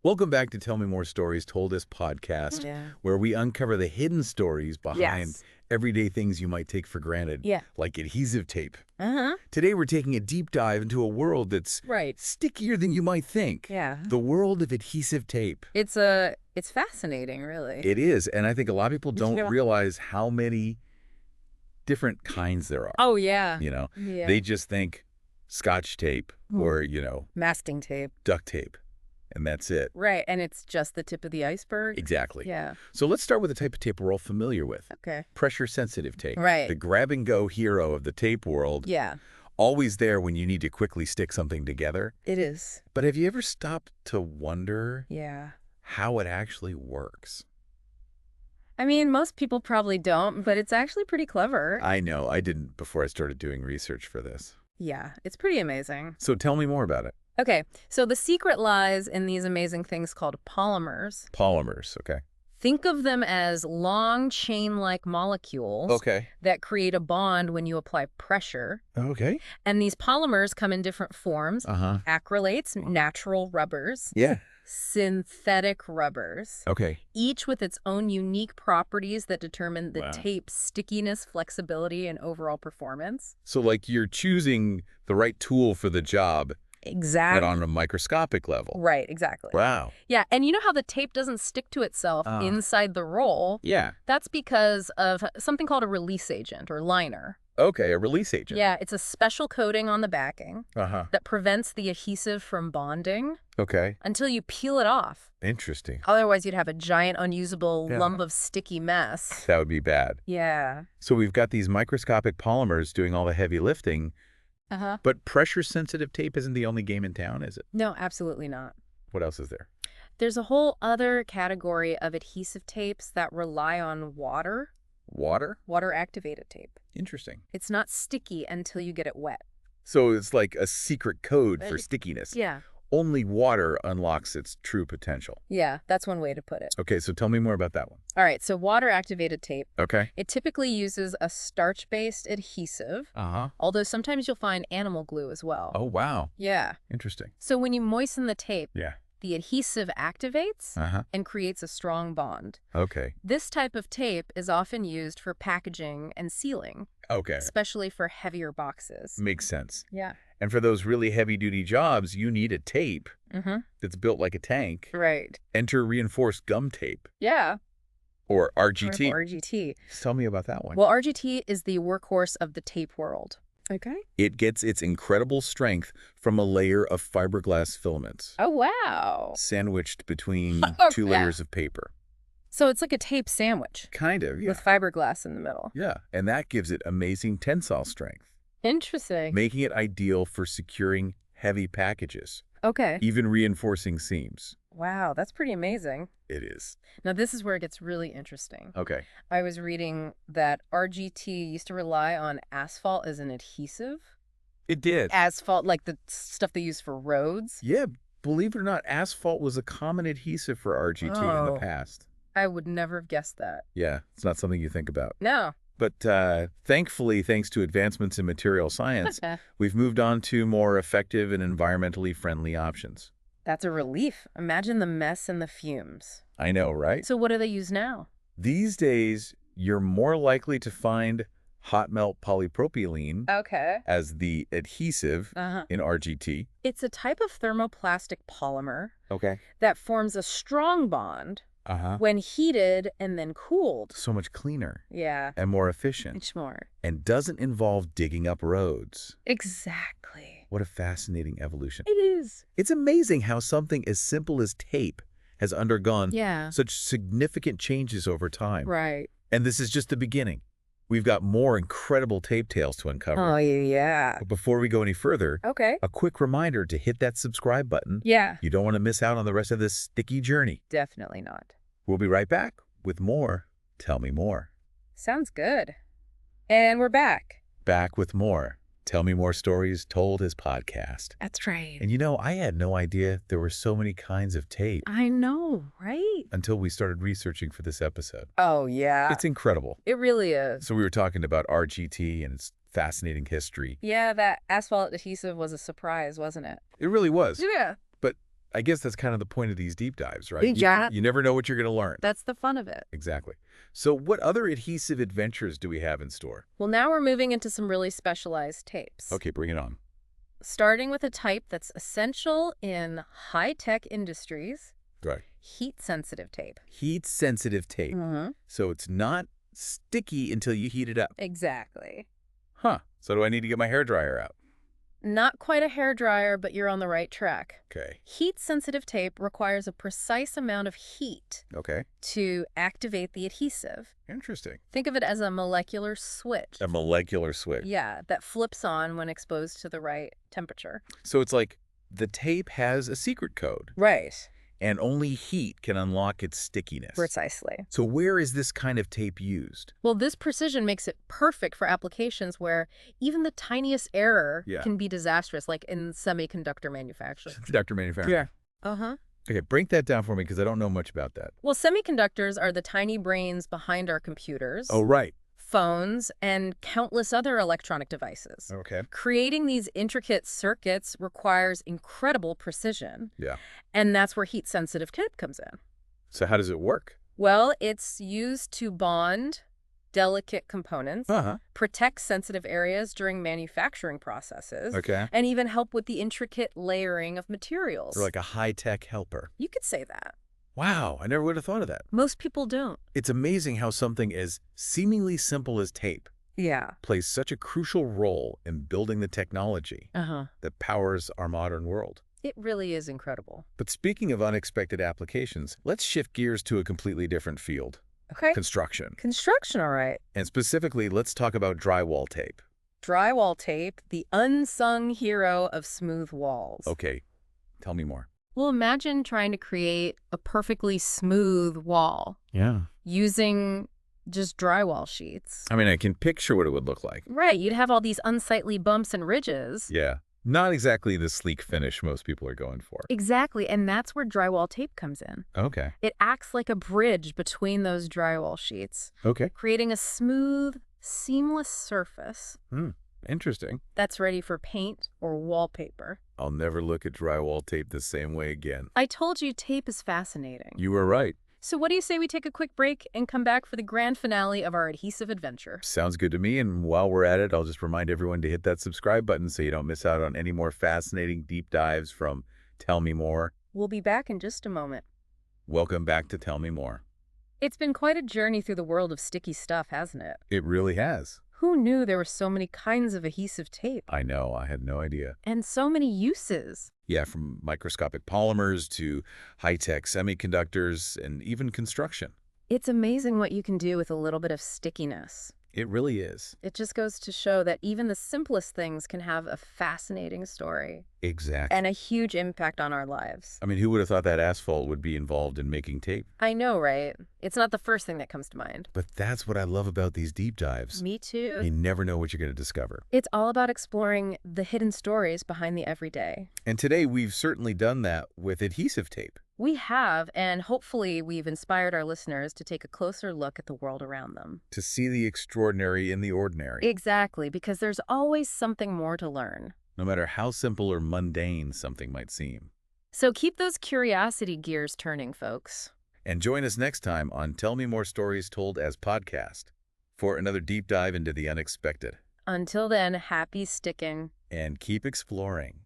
Welcome back to Tell Me More Stories Told Us podcast, Yeah. where we uncover the hidden stories behind Yes. everyday things you might take for granted, Yeah. like adhesive tape. Uh-huh. Today, we're taking a deep dive into a world that's Right. stickier than you might think. Yeah. The world of adhesive tape. It's fascinating, really. It is, and I think a lot of people don't Yeah. realize how many different kinds there are. Oh, yeah. Yeah. They just think Scotch tape or, Masking tape. duct tape, and that's it. Right, and it's just the tip of the iceberg. Exactly. Yeah. So let's start with the type of tape we're all familiar with. Okay. Pressure-sensitive tape. Right. The grab-and-go hero of the tape world. Yeah, Always there when you need to quickly stick something together. it is. But have you ever stopped to wonder Yeah. how it actually works? I mean, most people probably don't, but it's actually pretty clever. I know. I didn't before I started doing research for this. Yeah, it's pretty amazing. So tell me more about it. Okay, so the secret lies in these amazing things called polymers. Polymers, okay. Think of them as long chain-like molecules Okay. that create a bond when you apply pressure. Okay. And these polymers come in different forms. Uh-huh. Acrylates, natural rubbers, Yeah. synthetic rubbers, Okay. each with its own unique properties that determine the Wow. tape's stickiness, flexibility, and overall performance. So like you're choosing the right tool for the job, but Exactly. on a microscopic level. Right, exactly. Wow. Yeah, and you know how the tape doesn't stick to itself inside the roll? Yeah. That's because of something called a release agent or liner. Okay, a release agent. Yeah, it's a special coating on the backing Uh-huh. that prevents the adhesive from bonding Okay. until you peel it off. Interesting. Otherwise, you'd have a giant, unusable Yeah. lump of sticky mess. That would be bad. Yeah. So we've got these microscopic polymers doing all the heavy lifting, Uh-huh. but pressure-sensitive tape isn't the only game in town, is it? No, absolutely not. What else is there? There's a whole other category of adhesive tapes that rely on water, Water? water-activated tape. Interesting. It's not sticky until you get it wet. So it's like a secret code for Uh, stickiness. Yeah. Only water unlocks its true potential. Yeah, that's one way to put it. Okay, so tell me more about that one. All right, so water-activated tape. Okay. It typically uses a starch-based adhesive, Uh-huh. although sometimes you'll find animal glue as well. Oh, wow. Yeah. Interesting. So when you moisten the tape, Yeah. the adhesive activates Uh-huh. and creates a strong bond. Okay. This type of tape is often used for packaging and sealing, Okay. especially for heavier boxes. Makes sense. Yeah. And for those really heavy-duty jobs, you need a tape Mm-hmm. that's built like a tank. Right. Enter reinforced gum tape, Yeah. or RGT. Or RGT. Tell me about that one. Well, RGT is the workhorse of the tape world. Okay. It gets its incredible strength from a layer of fiberglass filaments, Oh, wow. sandwiched between two Yeah. layers of paper. So it's like a tape sandwich Kind of, yeah. with fiberglass in the middle. Yeah, and that gives it amazing tensile strength, Interesting. making it ideal for securing heavy packages, Okay. even reinforcing seams. Wow, that's pretty amazing. It is. Now, this is where it gets really interesting. Okay. I was reading that RGT used to rely on asphalt as an adhesive. It did. Asphalt, like the stuff they use for roads. Yeah, believe it or not, asphalt was a common adhesive for RGT in the Oh. past. I would never have guessed that. Yeah, it's not something you think about. No. But thankfully, thanks to advancements in material science, we've moved on to more effective and environmentally friendly options. That's a relief. Imagine the mess and the fumes. I know, right? So what do they use now? These days, you're more likely to find hot melt polypropylene Okay. as the adhesive Uh-huh. in RGT. It's a type of thermoplastic polymer Okay. that forms a strong bond Uh-huh. when heated and then cooled. So much cleaner Yeah. and more efficient, Much more. and doesn't involve digging up roads. Exactly. What a fascinating evolution. It is. It's amazing how something as simple as tape has undergone Yeah. such significant changes over time. Right. And this is just the beginning. We've got more incredible tape tales to uncover. Oh, yeah. But before we go any further, Okay. a quick reminder to hit that subscribe button. Yeah. You don't want to miss out on the rest of this sticky journey. Definitely not. We'll be right back with more Tell Me More. Sounds good. And we're back. Back with more Tell Me More Stories Told as podcast. That's right. And I had no idea there were so many kinds of tape I know, right? until we started researching for this episode. Oh, yeah. It's incredible. It really is. So we were talking about RGT and its fascinating history. Yeah, that asphalt adhesive was a surprise, wasn't it? It really was. Yeah. But I guess that's kind of the point of these deep dives, right? Yeah. You never know what you're going to learn. That's the fun of it. Exactly. So what other adhesive adventures do we have in store? Well, now we're moving into some really specialized tapes. Okay, bring it on. Starting with a type that's essential in high-tech industries, Right. heat-sensitive tape. Heat-sensitive tape. Mm-hmm. So it's not sticky until you heat it up. Exactly. Huh. So do I need to get my hairdryer out? Not quite a hairdryer, but you're on the right track. Okay. Heat-sensitive tape requires a precise amount of heat Okay. to activate the adhesive. Interesting. Think of it as a molecular switch. A molecular switch. Yeah, that flips on when exposed to the right temperature. So it's like the tape has a secret code, Right. and only heat can unlock its stickiness. Precisely. So where is this kind of tape used? Well, this precision makes it perfect for applications where even the tiniest error can be disastrous, like in semiconductor manufacturing. Semiconductor manufacturing. Yeah. Uh-huh. Okay, break that down for me because I don't know much about that. Well, semiconductors are the tiny brains behind our computers, Oh, right. phones, and countless other electronic devices. Okay. Creating these intricate circuits requires incredible precision. Yeah. And that's where heat-sensitive tape comes in. So how does it work? Well, it's used to bond delicate components, protect sensitive areas during manufacturing processes, and even help with the intricate layering of materials. Or like a high-tech helper. You could say that. Wow, I never would have thought of that. Most people don't. It's amazing how something as seemingly simple as tape Yeah. plays such a crucial role in building the technology that powers our modern world. It really is incredible. But speaking of unexpected applications, let's shift gears to a completely different field. Okay. Construction. Construction, all right. And specifically, let's talk about drywall tape. Drywall tape, the unsung hero of smooth walls. Okay, tell me more. Well, imagine trying to create a perfectly smooth wall. Yeah. Using just drywall sheets. I mean, I can picture what it would look like. Right, you'd have all these unsightly bumps and ridges. Yeah. Not exactly the sleek finish most people are going for. Exactly, and that's where drywall tape comes in. Okay. It acts like a bridge between those drywall sheets, Okay. creating a smooth, seamless surface Interesting. that's ready for paint or wallpaper. I'll never look at drywall tape the same way again. I told you tape is fascinating. You were right. So what do you say we take a quick break and come back for the grand finale of our adhesive adventure? Sounds good to me, and while we're at it, I'll just remind everyone to hit that subscribe button so you don't miss out on any more fascinating deep dives from Tell Me More. We'll be back in just a moment. Welcome back to Tell Me More. It's been quite a journey through the world of sticky stuff, hasn't it? It really has. Who knew there were so many kinds of adhesive tape? I know, I had no idea. And so many uses. Yeah, from microscopic polymers to high-tech semiconductors and even construction. It's amazing what you can do with a little bit of stickiness. It really is. It just goes to show that even the simplest things can have a fascinating story. Exactly. And a huge impact on our lives. I mean, who would have thought that asphalt would be involved in making tape? I know, right? It's not the first thing that comes to mind. But that's what I love about these deep dives. Me too. You never know what you're going to discover. It's all about exploring the hidden stories behind the everyday. And today we've certainly done that with adhesive tape. We have, and hopefully we've inspired our listeners to take a closer look at the world around them. To see the extraordinary in the ordinary. Exactly, because there's always something more to learn. No matter how simple or mundane something might seem. So keep those curiosity gears turning, folks. And join us next time on Tell Me More Stories Told as Podcast for another deep dive into the unexpected. Until then, happy sticking. And keep exploring.